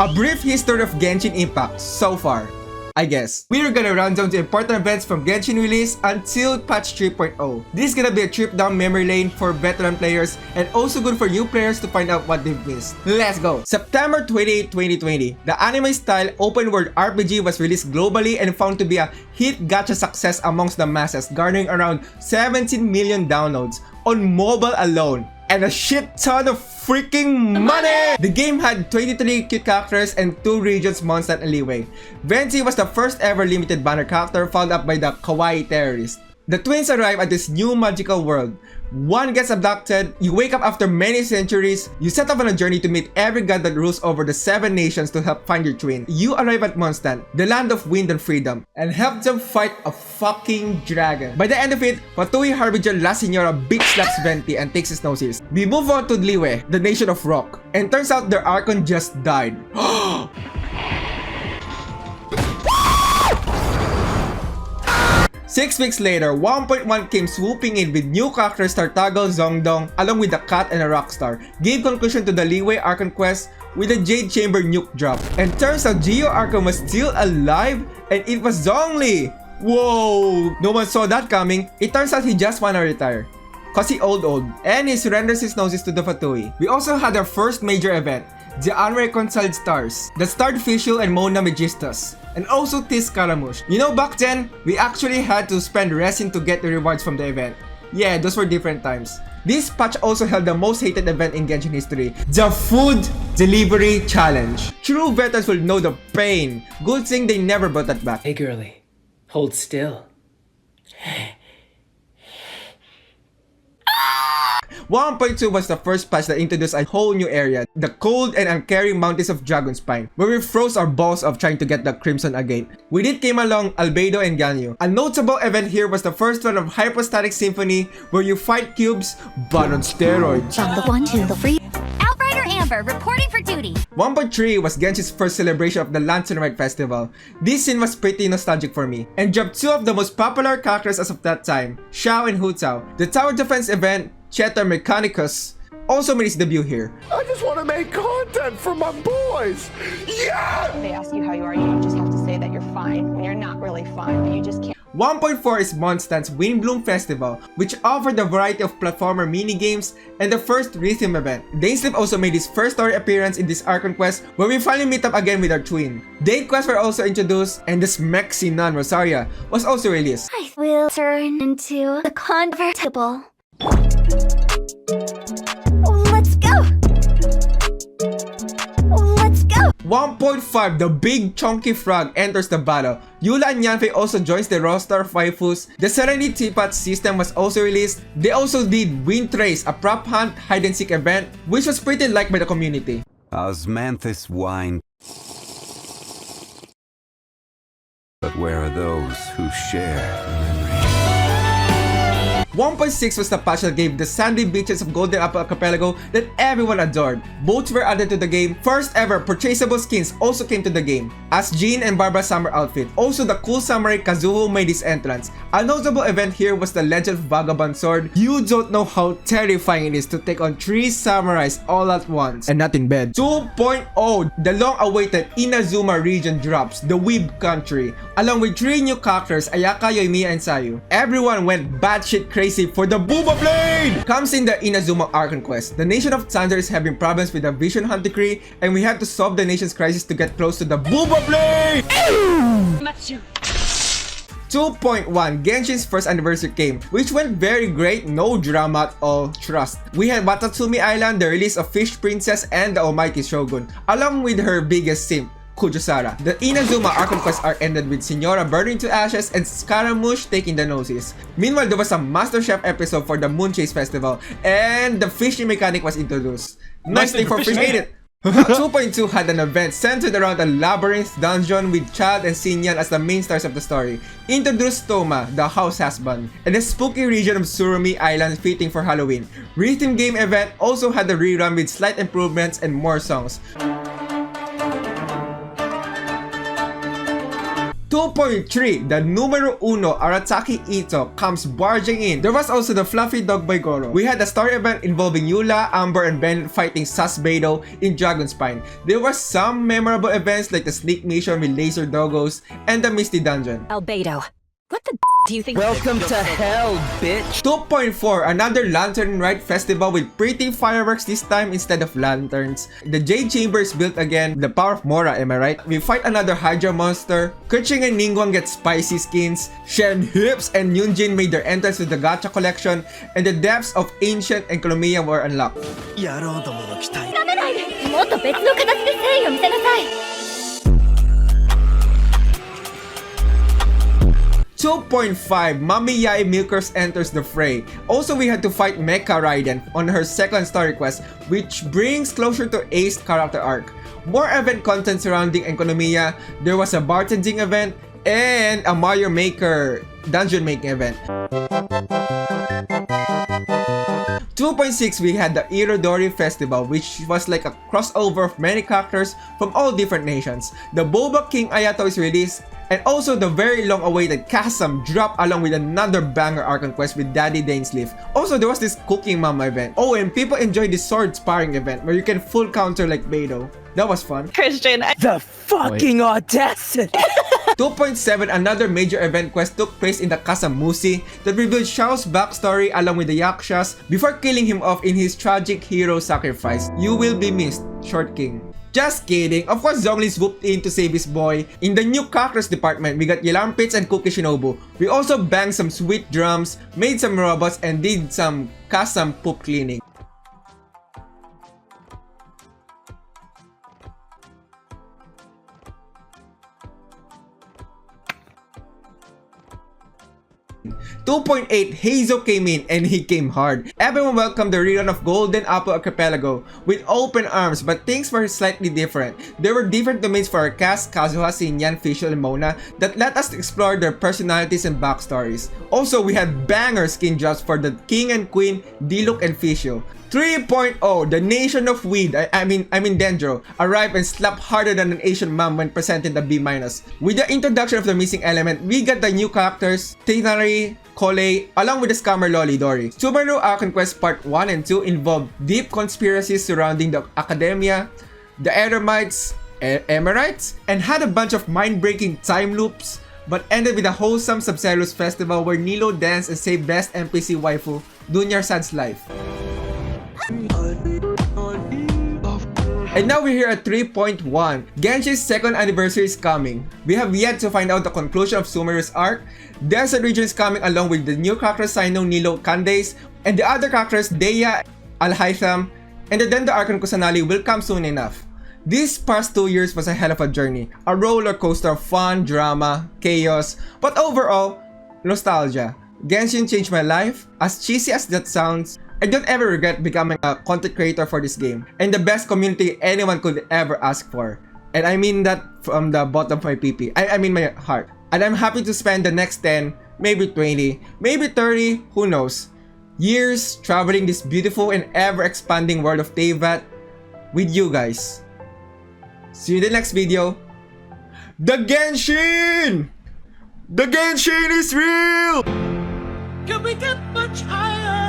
A brief history of Genshin Impact so far, I guess. We're gonna run down the important events from Genshin release until patch 3.0. This is gonna be a trip down memory lane for veteran players and also good for new players to find out what they've missed. Let's go! September 28, 2020, the anime-style open-world RPG was released globally and found to be a hit gacha success amongst the masses, garnering around 17 million downloads on mobile alone, and a shit ton of freaking money! The game had 23 cute characters and 2 regions, Mondstadt and Liyue. Venti was the first ever limited banner character, followed up by the kawaii terrorist. The twins arrive at this new magical world. One gets abducted, you wake up after many centuries, you set off on a journey to meet every god that rules over the 7 nations to help find your twin. You arrive at Mondstadt, the land of wind and freedom, and help them fight a fucking dragon. By the end of it, Fatui Harbinger La Senora big slaps Venti and takes his noses. We move on to Liyue, the nation of rock, and turns out their Archon just died. 6 weeks later, 1.1 came swooping in with new characters Tartago, Zongdong, along with a cat and a rockstar, gave conclusion to the Liyue Archon quest with a Jade Chamber nuke drop. And turns out Geo Archon was still alive and it was Zhongli! Whoa! No one saw that coming. It turns out he just wanna retire, cause he old and he surrenders his noses to the Fatui. We also had our first major event, the Unreconciled Stars, the Starred Fischl and Mona Megistus, and also Tis Scaramouche. You know, back then, we actually had to spend resin to get the rewards from the event. Yeah, those were different times. This patch also held the most hated event in Genshin history, the Food Delivery Challenge. True veterans will know the pain. Good thing they never brought that back. Hey girlie, hold still. 1.2 was the first patch that introduced a whole new area, the cold and uncaring mountains of Dragonspine, where we froze our balls off trying to get the Crimson again. With it came along Albedo and Ganyu. A notable event here was the first one of Hypostatic Symphony, where you fight cubes, but on steroids. From the 1 to the 3. Outrider Amber reporting for duty. 1.3 was Genshin's first celebration of the Lantern Rite Festival. This scene was pretty nostalgic for me, and dropped 2 of the most popular characters as of that time, Xiao and Hu Tao. The Tower Defense event, Chetar Mechanicus, also made his debut here. I just want to make content for my boys! Yeah! They ask you how you are, you just have to say that you're fine when you're not really fine, but you just can't. 1.4 is Mondstadt's Windbloom Festival, which offered a variety of platformer mini-games and the first rhythm event. Dainsleep also made his first story appearance in this Archon quest, where we finally meet up again with our twin. Date quests were also introduced, and the Smexy nun Rosaria was also released. I will turn into a convertible. Let's go! Let's go! 1.5, the big chunky frog enters the battle. Eula and Yanfei also joins the roster of waifus. The Serenity Teapot system was also released. They also did Wind Trace, a prop hunt hide-and-seek event, which was pretty liked by the community. Osmanthus wine. But where are those who share the memory? 1.6 was the patch that gave the sandy beaches of Golden Apple Archipelago that everyone adored. Boats were added to the game. First ever purchasable skins also came to the game, as Jean and Barbara's summer outfit. Also, the cool samurai Kazuho made his entrance. A notable event here was the Legend of Vagabond Sword. You don't know how terrifying it is to take on 3 samurais all at once, and not in bed. 2.0, the long-awaited Inazuma region drops, the Weeb country, along with 3 new characters, Ayaka, Yoimiya, and Sayu. Everyone went batshit crazy for the Booba Blade! Comes in the Inazuma Archon quest. The nation of Thunder is having problems with the Vision Hunt decree, and we have to solve the nation's crisis to get close to the Booba Blade! 2.1, Genshin's first anniversary came, which went very great, no drama at all, trust. We had Watatsumi Island, the release of Fish Princess and the Almighty Shogun, along with her biggest simp, Kujusara. The Inazuma Archon quest arc ended with Senora burning to ashes and Scaramouche taking the noses. Meanwhile, there was a MasterChef episode for the Moon Chase Festival, and the fishing mechanic was introduced. Nice thing for fish, ain't it? 2.2 had an event centered around a labyrinth dungeon with Chad and Xinyan as the main stars of the story. Introduced Toma, the house husband, and the spooky region of Surumi Island fitting for Halloween. Rhythm game event also had a rerun with slight improvements and more songs. 2.3, the numero uno Arataki Ito comes barging in. There was also the fluffy dog by Goro. We had a story event involving Eula, Amber, and Ben fighting Sasbedo in Dragonspine. There were some memorable events like the sneak mission with laser doggos and the Misty Dungeon. Albedo. What the do you think? Welcome to hell, bitch. 2.4, another Lantern Ride festival with pretty fireworks this time instead of lanterns. The Jade Chamber is built again, the power of Mora, am I right? We fight another Hydra monster, Keqing and Ningguang get spicy skins, Shen, Hips, and Yunjin made their entrance to the gacha collection, and the depths of Ancient and Columbia were unlocked. 舐めないでもっと別の形で誠意を見せなさい 2.5, Mami Yae Milkers enters the fray. Also, we had to fight Mecha Raiden on her second story quest, which brings closure to Ace's character arc. More event content surrounding Enkonomiya, there was a bartending event, and a Mario Maker dungeon making event. 2.6, we had the Irodori Festival, which was like a crossover of many characters from all different nations. The Boba King Ayato is released, and also the very long-awaited Chasm dropped along with another banger Archon quest with Daddy Dainsleaf. Also, there was this Cooking Mama event. Oh, and people enjoyed the sword sparring event where you can full counter like Beidou. That was fun. Christian, The fucking audacity. 2.7, another major event quest took place in the Kasamusi that revealed Xiao's backstory along with the Yakshas before killing him off in his tragic hero sacrifice. You will be missed, Short King. Just kidding. Of course, Zhongli swooped in to save his boy. In the new characters department, we got Yelarmpits and Cookie Shinobu. We also banged some sweet drums, made some robots, and did some custom poop cleaning. .8, Heizo came in and he came hard. Everyone welcomed the rerun of Golden Apple Archipelago with open arms, but things were slightly different. There were different domains for our cast, Kazuha, Xinyan, Fischl, and Mona that let us explore their personalities and backstories. Also, we had banger skin drops for the King and Queen, Diluc, and Fischl. 3.0, the Nation of Weed, I mean Dendro, arrived and slapped harder than an Asian mom when presented the B-. With the introduction of the missing element, we got the new characters, Tinari, Kole, along with the scammer Loli Dori. Sumeru Archon Quest Part 1 and 2 involved deep conspiracies surrounding the Academia, the Edomites, Emirites, and had a bunch of mind-breaking time loops, but ended with a wholesome Subceros festival where Nilo danced and saved best NPC waifu, Dunyar Sad's life. And now we're here at 3.1. Genshin's second anniversary is coming. We have yet to find out the conclusion of Sumeru's arc. Desert region is coming along with the new characters Sino, Nilo, Candace, and the other characters Deya, Al-Haytham, and the Dendo Archon Kusanali will come soon enough. These past 2 years was a hell of a journey. A roller coaster of fun, drama, chaos, but overall, nostalgia. Genshin changed my life. As cheesy as that sounds, I don't ever regret becoming a content creator for this game, and the best community anyone could ever ask for. And I mean that from the bottom of my PP. I mean my heart. And I'm happy to spend the next 10, maybe 20, maybe 30, who knows, years traveling this beautiful and ever-expanding world of Teyvat with you guys. See you in the next video. The Genshin! The Genshin is real! Can we get much higher?